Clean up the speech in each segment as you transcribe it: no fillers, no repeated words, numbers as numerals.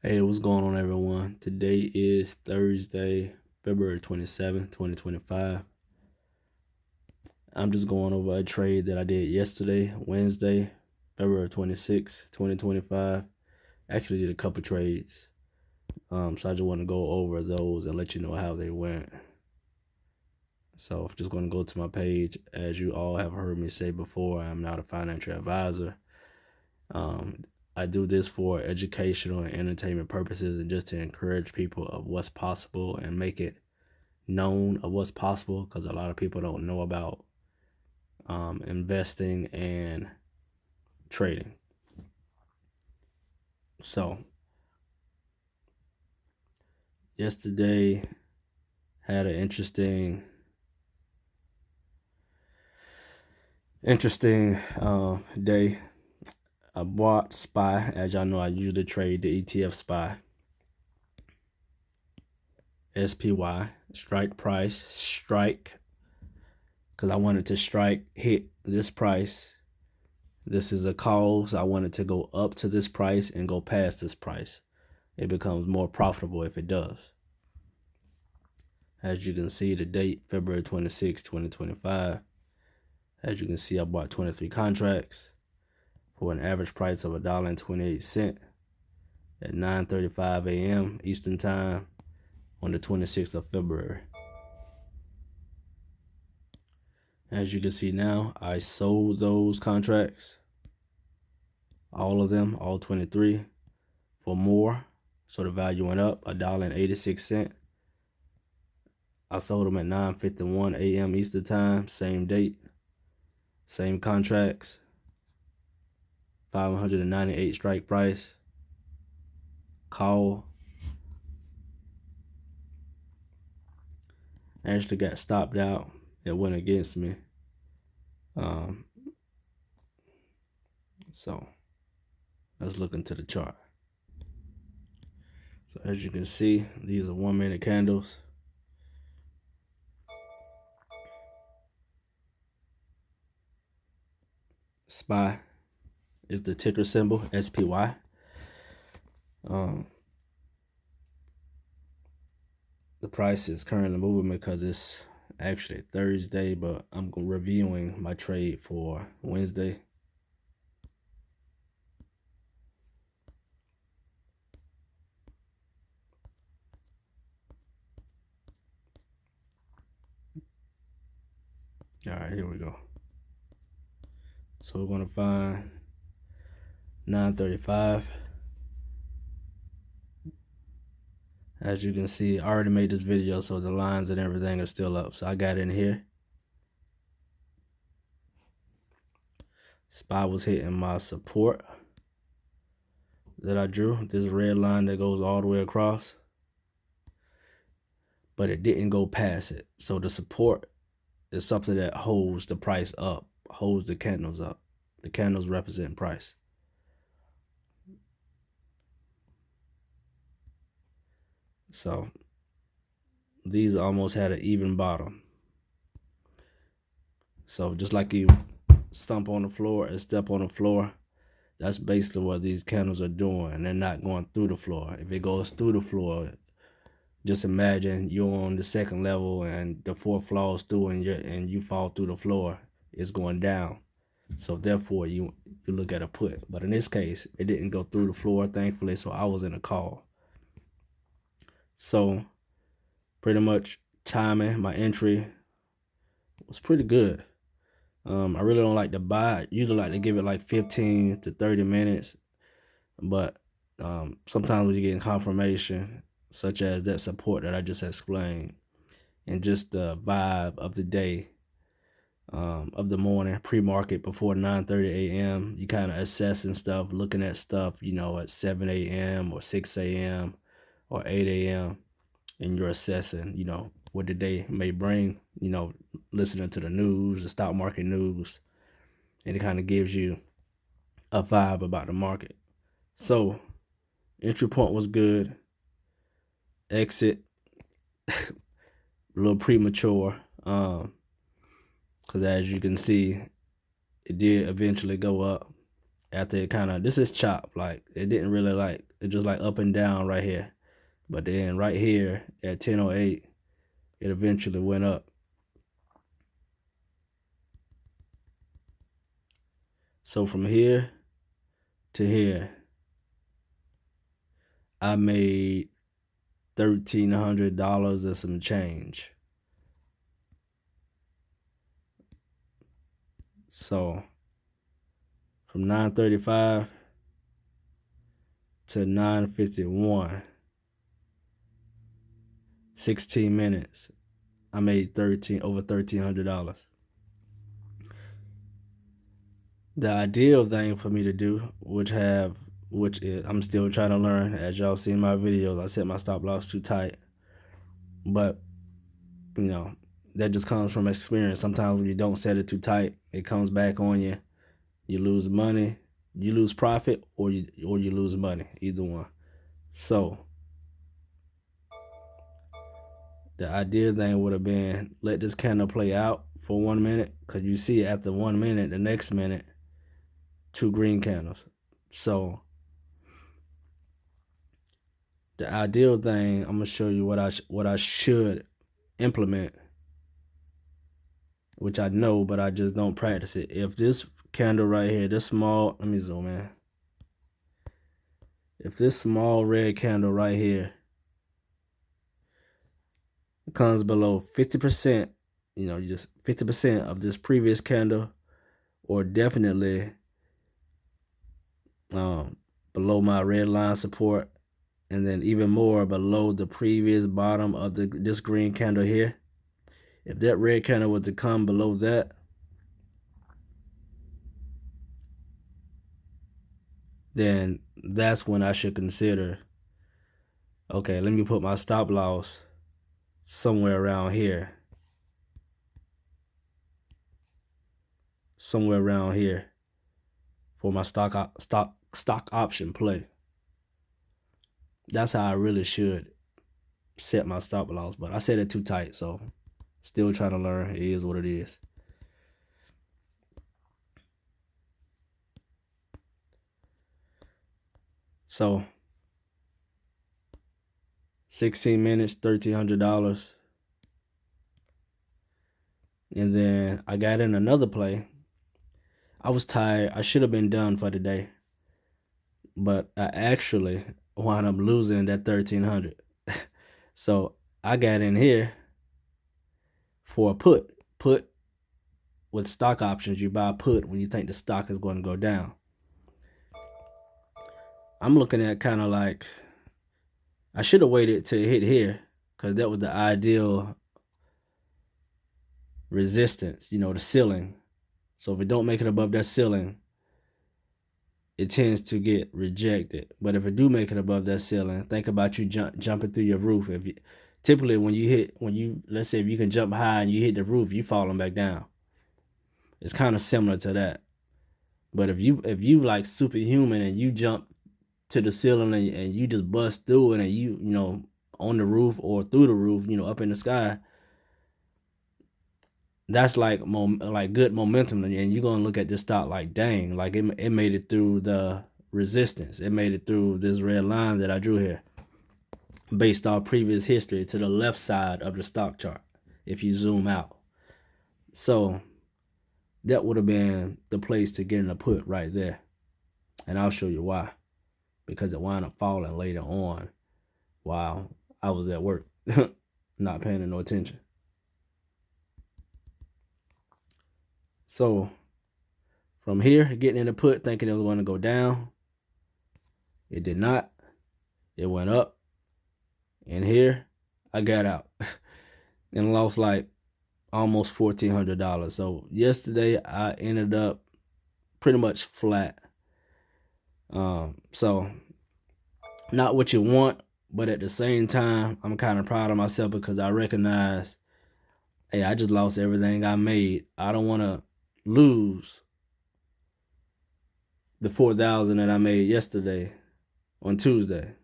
Hey, what's going on, everyone? Today is Thursday, February 27th, 2025. I'm just going over a trade that I did yesterday, Wednesday, February 26th, 2025. Actually did a couple trades. So I just want to go over those and let you know how they went. So I'm just going to go to my page. As you all have heard me say before, I'm not a financial advisor. I do this for educational and entertainment purposes and just to encourage people of what's possible and make it known of what's possible, because a lot of people don't know about investing and trading. So yesterday had an interesting day. I bought SPY. As y'all know, I usually trade the ETF SPY. SPY, strike price, strike, because I wanted to hit this price. This is a call, so I wanted to go up to this price and go past this price. It becomes more profitable if it does. As you can see, the date, February 26, 2025. As you can see, I bought 23 contracts for an average price of $1.28 at 9:35 a.m. Eastern Time on the 26th of February. As you can see now, I sold those contracts, all of them, all 23, for more. So the value went up $1.86. I sold them at 9:51 a.m. Eastern Time, same date, same contracts, 598 strike price, call. Actually got stopped out. It went against me. So let's look into the chart. So as you can see, these are 1 minute candles. SPY is the ticker symbol, SPY. The price is currently moving because it's actually Thursday, but I'm reviewing my trade for Wednesday. All right, here we go. So we're going to find 9:35. As you can see, I already made this video, so the lines and everything are still up. So I got in here. SPY was hitting my support that I drew, this red line that goes all the way across, but it didn't go past it. So the support is something that holds the price up, holds the candles up. The candles represent price. So these almost had an even bottom. So just like you stump on the floor and step on the floor, that's basically what these candles are doing. And they're not going through the floor. If it goes through the floor, just imagine you're on the second level and the fourth falls through and you fall through the floor. It's going down. So therefore you look at a put. But in this case, it didn't go through the floor, thankfully, so I was in a call. So pretty much timing, my entry was pretty good. I really don't like to buy. I usually like to give it like 15 to 30 minutes. But sometimes when you're getting confirmation, such as that support that I just explained, and just the vibe of the day, of the morning, pre-market before 9:30 a.m., you kind of assessing stuff, looking at stuff, at 7 a.m. or 6 a.m. or 8 a.m., and you're assessing, what the day may bring, listening to the news, the stock market news, and it kind of gives you a vibe about the market. So entry point was good. Exit a little premature, because as you can see, it did eventually go up after it kind of, this is chopped, like it didn't really like, it just like up and down right here. But then right here at 10:08, it eventually went up. So from here to here, I made $1,300 and some change. So from 9:35 to 9:51, 16 minutes, I made over $1,300. The ideal thing for me to do, which is I'm still trying to learn. As y'all see in my videos, I set my stop loss too tight, but you know that just comes from experience. Sometimes when you don't set it too tight, it comes back on you. You lose money, you lose profit, or you lose money. Either one. So the ideal thing would have been let this candle play out for 1 minute, because you see after 1 minute, the next minute, 2 green candles. So the ideal thing, I'm gonna show you what I should implement, which I know, but I just don't practice it. If this candle right here, this small, let me zoom in. If this small red candle right here comes below 50%, you just 50% of this previous candle, or definitely below my red line support, and then even more below the previous bottom of this green candle here. If that red candle was to come below that, then that's when I should consider, okay, let me put my stop loss somewhere around here. Somewhere around here for my stock option play. That's how I really should set my stop loss, but I set it too tight, so still trying to learn. It is what it is. So 16 minutes, $1,300. And then I got in another play. I was tired. I should have been done for the day, but I actually wound up losing that 1,300. So I got in here for a put with stock options. You buy a put when you think the stock is going to go down. I'm looking at kind of like, I should have waited till it hit here, because that was the ideal resistance, the ceiling. So if it don't make it above that ceiling, it tends to get rejected. But if it do make it above that ceiling, think about you jumping through your roof. Typically let's say if you can jump high and you hit the roof, you falling back down. It's kind of similar to that. But if you like superhuman and you jump to the ceiling and you just bust through it, and you on the roof or through the roof, up in the sky, that's like good momentum, and you're gonna look at this stock like, dang, like it made it through the resistance. It made it through this red line that I drew here, based off previous history to the left side of the stock chart, if you zoom out. So that would have been the place to get in a put right there, and I'll show you why. Because it wound up falling later on while I was at work, not paying no attention. So from here, getting in the put, thinking it was going to go down, it did not. It went up, and here I got out and lost like almost $1,400. So yesterday I ended up pretty much flat. So not what you want, but at the same time, I'm kind of proud of myself, because I recognize, hey, I just lost everything I made. I don't want to lose the $4,000 that I made yesterday on Tuesday.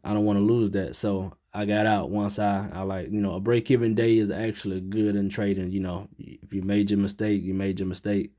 I don't want to lose that. So I got out once I like, a break-even day is actually good in trading. If you made your mistake, you made your mistake.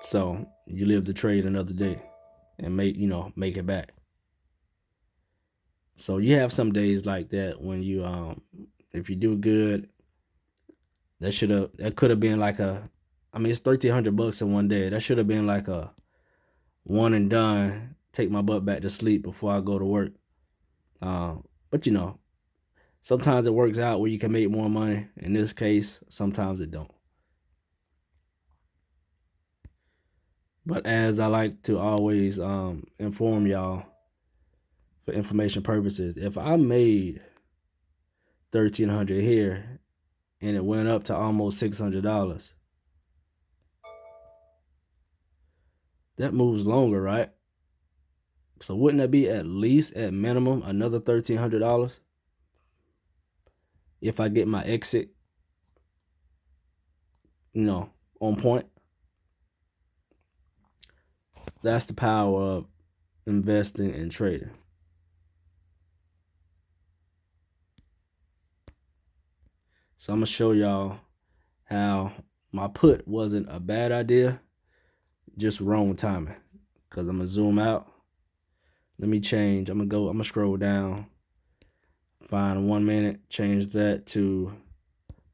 So you live to trade another day and make it back. So you have some days like that when you if you do good, that could have been like it's $1,300 in one day. That should have been like a one and done. Take my butt back to sleep before I go to work. But sometimes it works out where you can make more money. In this case, sometimes it don't. But as I like to always inform y'all for information purposes, if I made $1,300 here and it went up to almost $600, that moves longer, right? So wouldn't that be at least at minimum another $1,300 if I get my exit, on point? That's the power of investing and trading. So I'm gonna show y'all how my put wasn't a bad idea, just wrong timing. Cause I'm gonna zoom out. Let me change. I'm gonna scroll down, find 1 minute, change that to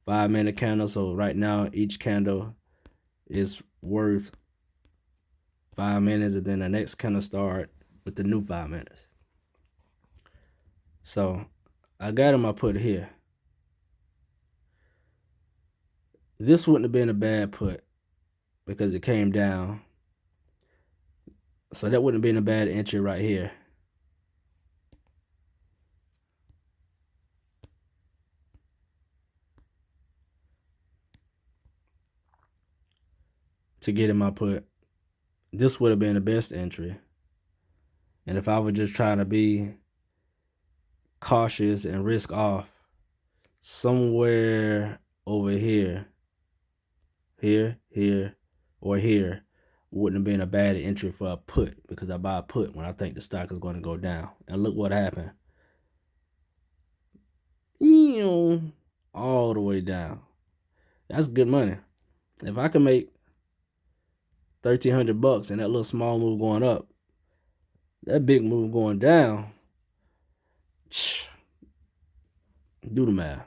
5-minute candle. So right now each candle is worth 5 minutes, and then the next candle start with the new 5 minutes. So I got him, I put here. This wouldn't have been a bad put because it came down. So that wouldn't have been a bad entry right here. To get in my put. This would have been the best entry. And if I were just trying to be cautious and risk off, somewhere over here, or here, wouldn't have been a bad entry for a put, because I buy a put when I think the stock is going to go down. And look what happened. All the way down. That's good money. If I can make $1,300 and that little small move going up, that big move going down, do the math.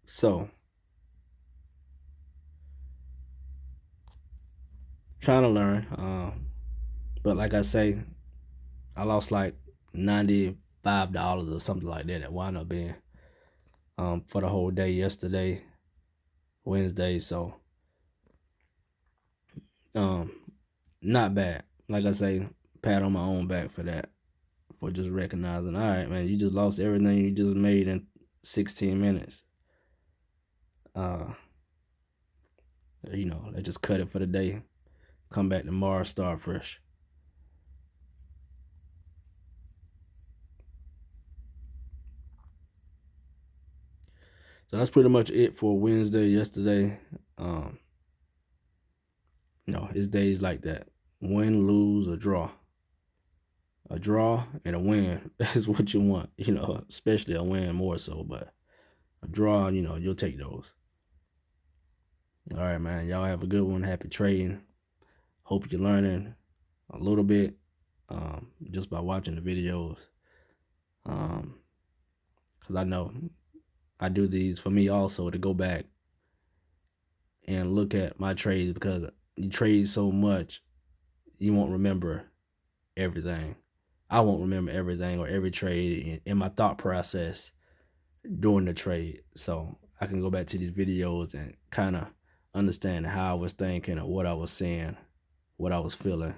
So, trying to learn. But like I say, I lost like $95 or something like that. It wound up being for the whole day yesterday, Wednesday. So, not bad. Like I say, pat on my own back for that, for just recognizing, all right, man, you just lost everything you just made in 16 minutes. They just cut it for the day. Come back tomorrow, start fresh. So that's pretty much it for Wednesday yesterday. It's days like that. Win, lose, or draw. A draw and a win is what you want, especially a win more so, but a draw, you'll take those. All right, man. Y'all have a good one. Happy trading. Hope you're learning a little bit just by watching the videos. Because I know I do these for me also to go back and look at my trades, because you trade so much, you won't remember everything. I won't remember everything or every trade in my thought process during the trade. So I can go back to these videos and kind of understand how I was thinking or what I was saying, what I was feeling,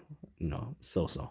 so.